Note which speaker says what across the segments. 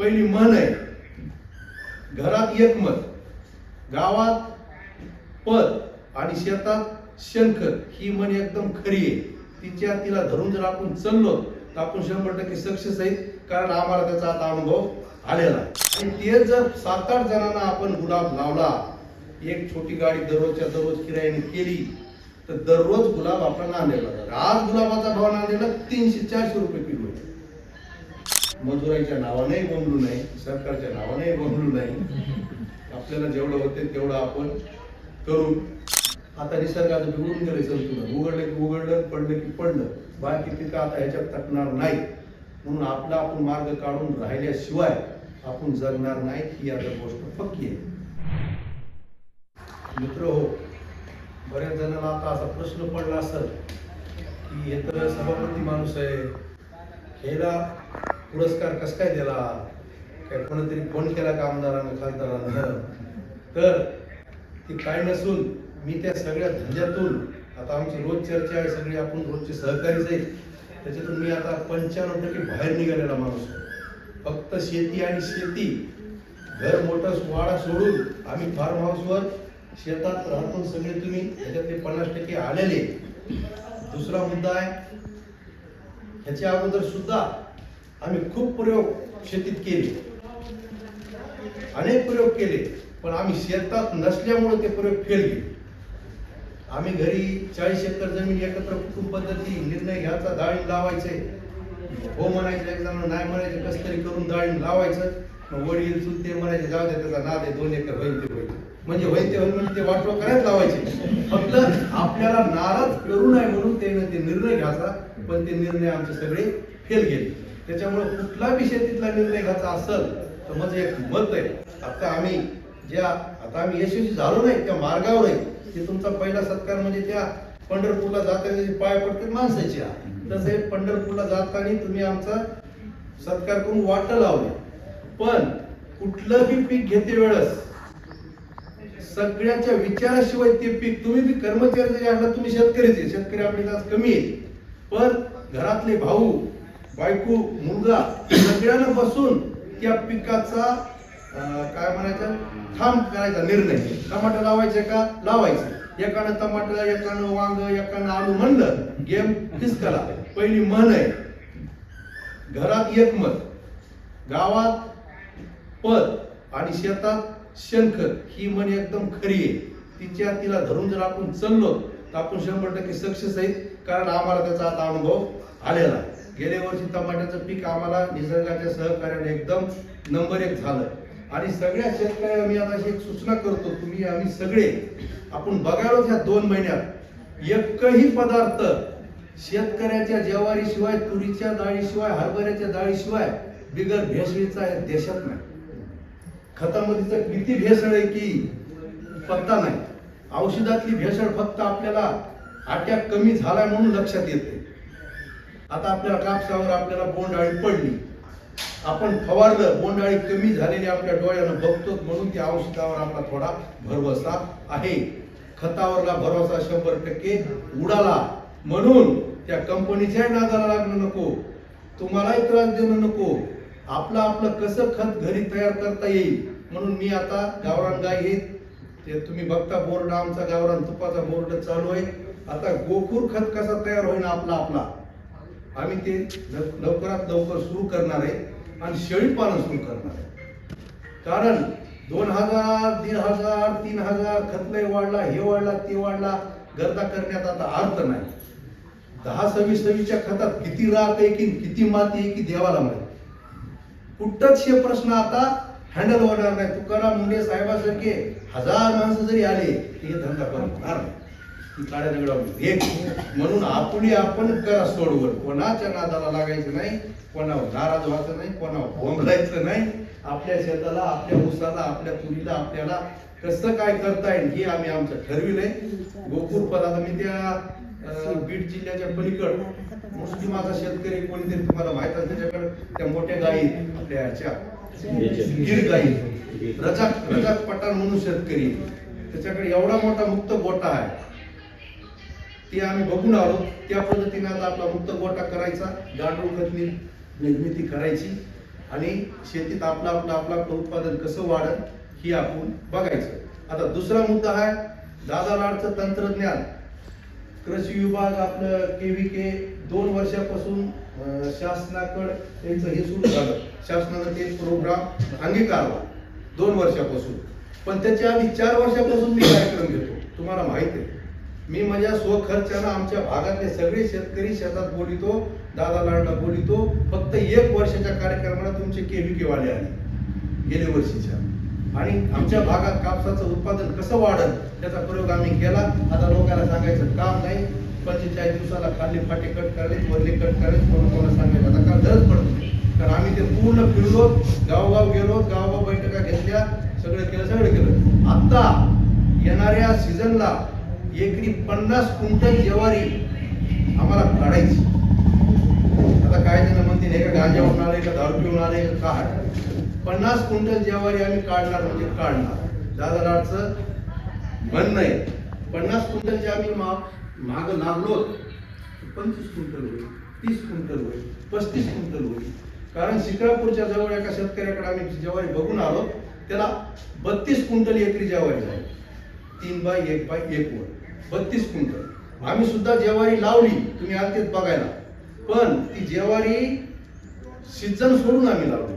Speaker 1: पहिली म्हण आहे, घरात एक मत, गावात पद आणि शेतात शेणखत. ही म्हण एकदम खरी आहे. तिला धरून जर आपण चाललो तर आपण 100% सक्सेस आहे, कारण आम्हाला त्याचा आता अनुभव आलेला आहे. आणि ते जर 7-8 जणांना आपण गुलाब लावला, एक छोटी गाडी दररोज किरायाने केली तर दररोज गुलाब आपला नांदेडला जातो. आज गुलाबाचा भाव नांदेडला 300-400 रुपये किलो आहे. मजुरांच्या नावाने बोंबलू नाही, सरकारच्या नावाने बोंबलू नाही. आपल्याला जेवढं होते तेवढं आपण करू. आता निसर्गाचं बिघडून गेलं संतुलन. उघडलं की उघडलं, पडलं की पडलं. बाकी पिकं आता ह्याच्यात टाकणार नाही. म्हणून आपण मार्ग काढून राहिल्याशिवाय आपण जगणार नाही, ही आता गोष्ट पक्की आहे. मित्र हो, बऱ्याच जणांना आता असा प्रश्न पडला असेल की हे तर सभापती माणूस आहे, ह्याला पुरस्कार कस काय दिला, काय कोणतरी फोन केला का आमदारानं खासदारानं? तर ती काय नसून मी त्या सगळ्या धंद्यातून, आता आमची रोज चर्चा आहे, सगळे आपण रोजचे सहकारीच आहे, त्याच्यातून मी आता 95% बाहेर निघालेला माणूस आहे. फक्त शेती आणि शेती. घर मोठं वाडा सोडून आम्ही फार्म हाऊसवर शेतात राहतो सगळे. तुम्ही ह्याच्यातले 50% आलेले. दुसरा मुद्दा आहे, ह्याच्या अगोदर सुद्धा आम्ही खूप प्रयोग शेतीत केले, अनेक प्रयोग केले, पण आम्ही शेतात नसल्यामुळे ते प्रयोग फेल गेले. आम्ही घरी 40 एकर जमीन एकत्र कुटुंब पद्धती निर्णय घ्यायचा, डाळिंब लावायचे, हो म्हणायचं, एकदा नाही म्हणायचे, कस तरी करून डाळिंब लावायचं. वडील चुलते म्हणायचे, जाऊ दे त्याचा नाद आहे, 2 एकर होईल ते होईल, म्हणजे होईल ते होईल, म्हणजे ते वाटवा करायला लावायचे. फक्त आपल्याला नाराज करू नये म्हणून ते निर्णय घ्यायचा, पण ते निर्णय आमचे सगळे फेल गेले. त्याच्यामुळे कुठला बी शेतीतला निर्णय घ्यायचा असेल तर माझं एक मत आहे, आता आम्ही यशस्वी झालो नाही त्या मार्गावर आहे. ते तुमचा पहिला सत्कार म्हणजे त्या पंढरपूरला जाताना पाय पडते माणसाची, तसे पंढरपूरला जाताना तुम्ही आमचा सत्कार करून वाट लावले. पण कुठलंही पीक घेते वेळेस सगळ्याच्या विचाराशिवाय ते पीक, तुम्ही बी कर्मचारी जरी आणला, तुम्ही शेतकरी आपले आज कमी आहे, पण घरातले भाऊ बायको मुलगा सगळ्यांना बसून त्या पिकाचा काय म्हणायचं थांब करायचा निर्णय. टमाटर लावायचे का लावायचं, एकानं टमाटर, एकानं वांग, एकानं आलू म्हणलं, गेम फिसकला. पहिली म्हण आहे, घरात एक मत, गावात पद आणि शेतात शेणखत. ही म्हण एकदम खरी आहे. तिला धरून जर आपण चाललो तर आपण 100% सक्सेस आहे, कारण आम्हाला त्याचा आता अनुभव आलेला आहे. गेल्या वर्षी टमाट्याचं पीक आम्हाला निसर्गाच्या सहकार्याने एकदम नंबर 1 झालं. आणि सगळ्या शेतकऱ्यांना मी आता एक सूचना करतो, तुम्ही आम्ही सगळे आपण बघायला ह्या 2 महिन्यात एकही पदार्थ शेतकऱ्याच्या ज्वारीशिवाय, तुरीच्या डाळीशिवाय, हरभऱ्याच्या डाळीशिवाय बिगर भेसळीचा देशात नाही. खतामध्ये किती भेसळ आहे की पत्ता नाही. औषधातली भेसळ फक्त आपल्याला अटॅक कमी झालाय म्हणून लक्षात येते. आता आपल्याला कापसावर आपल्याला बोंडअळी पडली, आपण फवारलं, बोंडअळी कमी झालेली आपल्या डोळ्यानं बघतो, म्हणून त्या औषधावर आपला थोडा भरवसा आहे. खतावरला भरवसा 100% उडाला, म्हणून त्या कंपनीच्या नादाला लागणं नको, तुम्हालाही त्रास देणं नको. आपलं कसं खत घरी तयार करता येईल म्हणून मी आता गावरान गाय हे ते तुम्ही बघता बोर्ड, आमचा गावरान तुपाचा बोर्ड चालू आहे. आता गोकुळ खत कसा तयार होईल आपला आम्ही ते लवकरात लवकर सुरू करणार आहे. आणि शेळी पालन सुरू करणार आहे, कारण 2000, 1500, 3000 खतलय वाढला, हे वाढला, ते वाढला, गर्दा करण्यात आता अर्थ नाही. 10-26 खतात किती राख आहे की किती माती आहे की देवाला माहिती. कुठंच हे प्रश्न आता हँडल होणार नाही. तुकाराम मुंडे साहेबांसारखे 1000 माणसं जरी आले हे धंदा करणार नाही. काड्या दगडावर एक म्हणून आपण करा सोडवण. कोणाच्या नादाला लागायचं नाही, कोणावर नाराज व्हायचं नाही, कोणावर बोंबलायचं नाही. आपल्या शेताला, आपल्या ऊसाला, आपल्या तुरीला आपल्याला कसं काय करता येईल हे आम्ही आमचं ठरविलंय. गोकुळ पद आता मी त्या बीड जिल्ह्याच्या पलीकड मुस्लिमाचा शेतकरी कोणीतरी तुम्हाला माहित आहे, त्याच्याकडे त्या मोठ्या गायी आपल्या ह्याच्या गिर गायी, रजाक पठाण म्हणून शेतकरी, त्याच्याकडे एवढा मोठा मुक्त गोठा आहे. ते आम्ही बघून आलो. त्या पद्धतीने आता आपला मुक्त गोठा करायचा, गांडूळ खत निर्मिती करायची आणि शेतीत आपलं उत्पादन कसं वाढत ही आपण बघायचं. आता दुसरा मुद्दा आहे दादा लाडचं तंत्रज्ञान. कृषी विभाग आपलं KVK 2 वर्षापासून शासनाकडे त्यांचं हे सुरू झालं. शासनानं ते प्रोग्राम अंगीकारला 2 वर्षापासून. पण त्याच्या आधी 4 वर्षापासून मी कार्यक्रम घेतो. तुम्हाला माहिती आहे मी माझ्या स्वखर्चानं आमच्या भागातले सगळे शेतकरी शेतात बोलितो, दादा लाडला बोलितो. फक्त 1 वर्षाच्या कार्यक्रमाला तुमचे KVK वाले आले गेल्या वर्षीच्या. आणि आमच्या भागात कापसाचं उत्पादन कसं वाढत त्याचा प्रयोग आम्ही केला. आता लोकांना सांगायचं काम नाही. 45 दिवसाला खाली फाटे कट करायचे, वरले कट करायचे, कोणाला सांगायचं आता का गरज पडतो. कारण आम्ही ते पूर्ण फिरलो, गावगाव गेलो, गावगाव बैठका घेतल्या, सगळं केलं. आता येणाऱ्या सीझनला एकरी 50 क्विंटल ज्वारी आम्हाला काढायची. आता काय जण म्हणतील हे का गांजावरून आले का दारू पिऊन आले का काय. 50 क्विंटल ज्वारी आम्ही काढणार म्हणजे काढणार. दादा लाडचं म्हणणं आहे 50 क्विंटलचे आम्ही माग लागलो 25 क्विंटल होईल, 30 क्विंटल होईल, 35 क्विंटल होईल. कारण शिक्रापूरच्या जवळ एका शेतकऱ्याकडे आम्ही ज्वारी बघून आलो, त्याला 32 क्विंटल एकरी ज्वारी झाली. 3x1 वर 32 क्विंटल. आम्ही सुद्धा ज्वारी लावली, तुम्ही आलतेच बघायला. पण ती ज्वारी सीझन सोडून आम्ही लावली.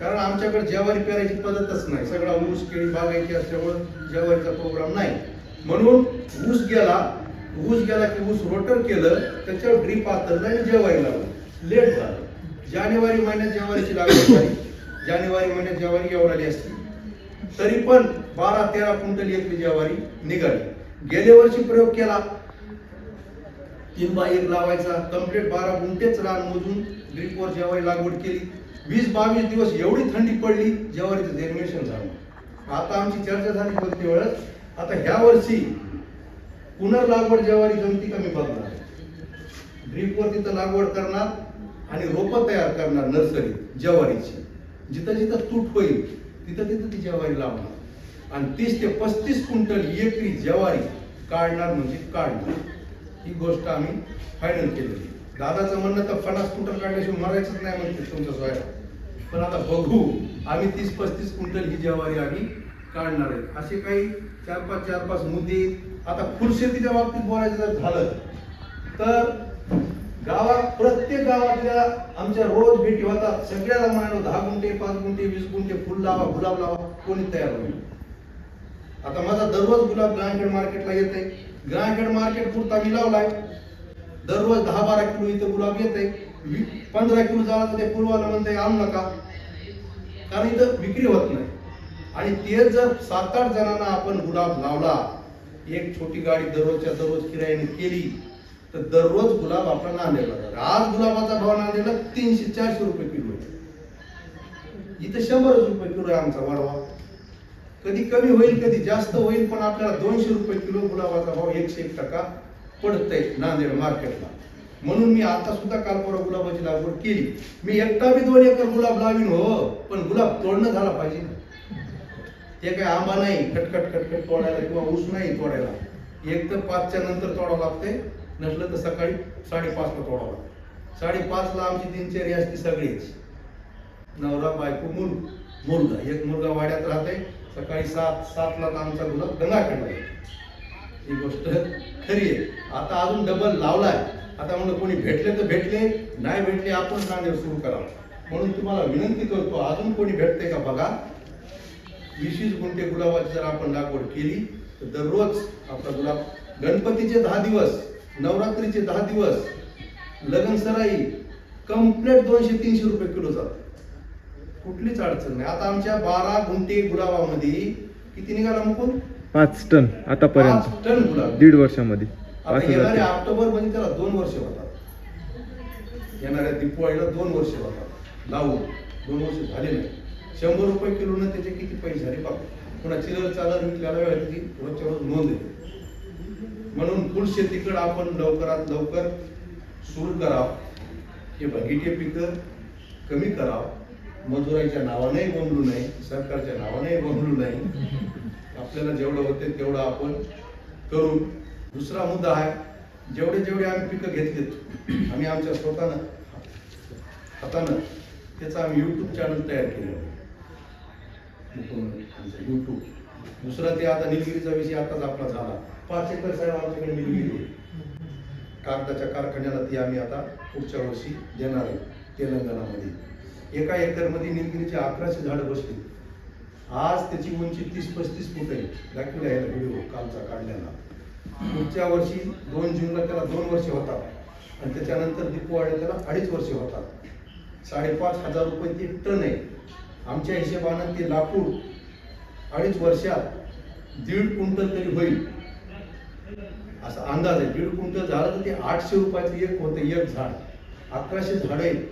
Speaker 1: कारण आमच्याकडे ज्वारी पेरायची पद्धतच नाही. सगळा ऊस केळी बागायची असल्यामुळे ज्वारीचा प्रोग्राम नाही. म्हणून ऊस गेला की ऊस रोटर केलं, त्याच्यावर ड्रीप आतरलं आणि ज्वारी लावली. लेट झालं. जानेवारी महिन्यात ज्वारीची लागवड झाली. जानेवारी महिन्यात ज्वारी एवढाली असती तरी पण 12-13 क्विंटल एकरी ज्वारी निघाली. गेल्या वर्षी प्रयोग केला 3x1 लावायचा. कम्प्लीट 12 गुंठेच रान मोजून ड्रीपवर ज्वारी लागवड केली. 20-22 दिवस एवढी थंडी पडली, ज्वारीचं जर्मिनेशन झालं. आता आमची चर्चा झाली प्रत्येक वेळेस. आता ह्या वर्षी पुनर्लागवड ज्वारी जमती कमी बघणार. ड्रीपवर तिथं लागवड करणार आणि रोपं तयार करणार नर्सरी ज्वारीची. जिथं जिथं तूट होईल तिथं तिथं ती ज्वारी लावणार आणि 30 ते 35 क्विंटल एकरी ज्वारी काढणार म्हणजे काढणार. ही गोष्ट आम्ही फायनल केलेली. दादाचं म्हणणं तर 50 क्विंटल काढल्याशिवाय मरायचंच नाही म्हणते तुमच्या सोया. पण आता बघू आम्ही 30-35 क्विंटल ही ज्वारी आम्ही काढणार आहे. असे काही 4-5 मुद्दे. आता फुलशेतीच्या बाबतीत बोलायचं जर झालं तर प्रत्येक गावातल्या आमच्या रोज भेटी होतात. सगळ्याला म्हणालो 10 गुंठे 5 गुंठे 20 गुंठे फुल लावा, गुलाब लावा, कोणी तयार होईल. आता माझा दररोज गुलाब ग्रांखेड मार्केटला येते. ग्रांखेड मार्केट पुरता मी लावलाय. दररोज 10-12 किलो इथे गुलाब येते. 15 किलो झाला तर ते फुलवाला म्हणते आणू नका, कारण इथं विक्री होत नाही. आणि ते जर 7-8 जणांना आपण गुलाब लावला, एक छोटी गाडी दररोजच्या दररोज किरायाने केली तर दररोज गुलाब आपला नांदेडला जातो. आज गुलाबाचा भाव नांदेडला 300-400 रुपये किलो आहे. इथं 100 रुपये किलो आहे आमचा वाढवा. कधी कमी होईल कधी जास्त होईल, पण आपल्याला 200 रुपये किलो गुलाबाचा भाव 101% पडतंय नांदेड मार्केटला. म्हणून मी आता सुद्धा कालपर्वा गुलाबाची लागवड केली. मी एकटा बी 2 एकर गुलाब लावीन हो, पण गुलाब तोडणं झाला पाहिजे. ते काय आंबा नाही खटखट तोडायला किंवा ऊस नाही तोडायला. एक तर 5च्या नंतर तोडावं लागते, नसलं तर सकाळी 5:30ला तोडावं लागतं. 5:30ला आमची दिनचर्या असते सगळीच. नवरा बायको मुलगा. एक मुलगा वाड्यात राहते. सकाळी 7ला आमचा गुलाब गंगाखेडला येतो. ही गोष्ट खरी आहे. आता अजून डबल लावलाय. आता म्हणून कोणी भेटले तर भेटले, नाही भेटले आपण नांदेड सुरू करावं. म्हणून तुम्हाला विनंती करतो, अजून कोणी भेटते का बघा. 20 गुंठे गुलाबाची जर आपण लागवड केली तर दररोज आपला गुलाब गणपतीचे 10 दिवस, नवरात्रीचे 10 दिवस, लग्न सराई कंप्लीट 200-300 रुपये किलो जातात. कुठलीच अडचण नाही. आता आमच्या 12 गुंठे गुलाबामध्ये किती निघाला मुकुंद?
Speaker 2: 5 टन आतापर्यंत.
Speaker 1: 5 टन गुलाब
Speaker 2: 1.5 वर्षामध्ये.
Speaker 1: येणाऱ्या ऑक्टोबर मध्ये त्याला 2 वर्ष होतात. येणाऱ्या दिवाळीला 2 वर्ष होतात लावून. 2 वर्ष झाले नाही. 100 रुपये किलोनं त्याचे किती पैसे झाले बघा. पुन्हा चिलर चालर विकल्याला वेळ ती रोजच्या रोज नोंद येते. म्हणून फुल शेतीकडे आपण लवकरात लवकर सुरू करावं. हे बगीचे पिकं कमी करावं. मजुराच्या नावानेही बोंबलू नाही, सरकारच्या नावानेही बोंबलू नाही. आपल्याला जेवढं होते तेवढं आपण करू. दुसरा मुद्दा आहे, जेवढे आम्ही पिकं घेतलेत आम्ही आमच्या स्वतःनं हातानं त्याचा आम्ही यूट्यूब चॅनल तयार केलं यूट्यूब. दुसरा ते आता निलगिरीचा विषय आताच आपला झाला. 5 एकर साहेब आमच्याकडे निलगिरी आहे. कागदाच्या कारखान्याला ती आम्ही आता पुढच्या वर्षी देणार आहे तेलंगणामध्ये. एका एकरमध्ये निलगिरीची 1100 झाडं बसली. आज त्याची उंची 30-35 फूट आहे. दाखवला याला व्हिडिओ कालचा काढलेला. पुढच्या वर्षी 2 जूनला त्याला 2 वर्ष होतात आणि त्याच्यानंतर दीपवाळीला त्याला 2.5 वर्ष होतात. 5,500 रुपये ते टन आहे. आमच्या हिशेबानं ते लाकूड 2.5 वर्षात 1.5 क्विंटल तरी होईल असा अंदाज आहे. 1.5 क्विंटल झालं तर ते 800 रुपयाचं एक होतं एक झाड. 1100 झाडं आहेत.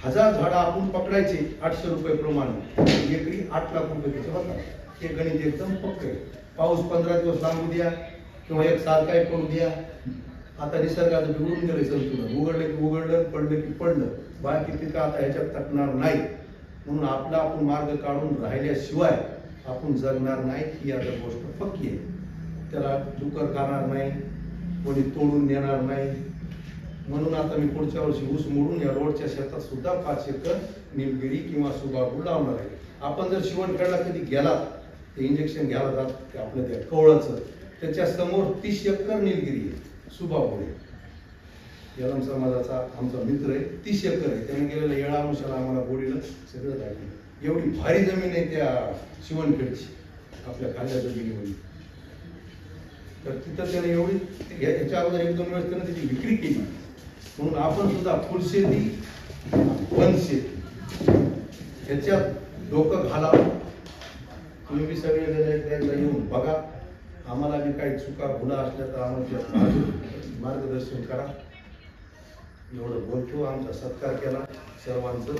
Speaker 1: 1000 झाडं आपण पकडायचे 800 रुपये प्रमाणे, एकरी 8 लाख रुपये त्याचे होतात. हे गणित एकदम पक्क आहे. पाऊस 15 दिवस लांबू द्या किंवा एक सारखा पडू द्या. आता निसर्गाचं बिघडून गेलं संतुलन. उघडलं की उघडलं, पडलं की पडलं. बाकी पिकं आता ह्याच्यात तटणार नाही. म्हणून आपला आपण मार्ग काढून राहिल्याशिवाय आपण जगणार नाही ही आता गोष्ट पक्की आहे. त्याला डुकर खाणार नाही, कोणी तोडून नेणार नाही. म्हणून आता मी पुढच्या वर्षी ऊस मोडून या रोडच्या शेतात सुद्धा 5 एकर निलगिरी किंवा सुबाबूळ लावणार आहे. आपण जर शिवणखेडला कधी गेलात ते इंजेक्शन घ्यायला जात ते आपलं त्या कवळाचं, त्याच्या समोर 30 एकर निलगिरी आहे, सुबाबूळ आहे. यलम समाजाचा आमचा मित्र आहे, 30 एकर आहे. त्याने गेलेल्या येळानुसार आम्हाला गोडीला सगळं राहिलं. एवढी भारी जमीन आहे त्या शिवणखेडची आपल्या खाल्ल्या जमिनीमध्ये. तर तिथं त्याने एवढी ह्याच्या अगोदर 1-2 वेळेस त्यानं त्याची विक्री केली. म्हणून आपण सुद्धा फुलशेती, वनशेती ह्याच्यात डोकं घाला. तुम्ही बी सगळे एकदा येऊन बघा. आम्हाला बी काही चुका भुला असल्या तर आम्हाला मार्गदर्शन करा. एवढं बोलतो. आमचा सत्कार केला सर्वांचं.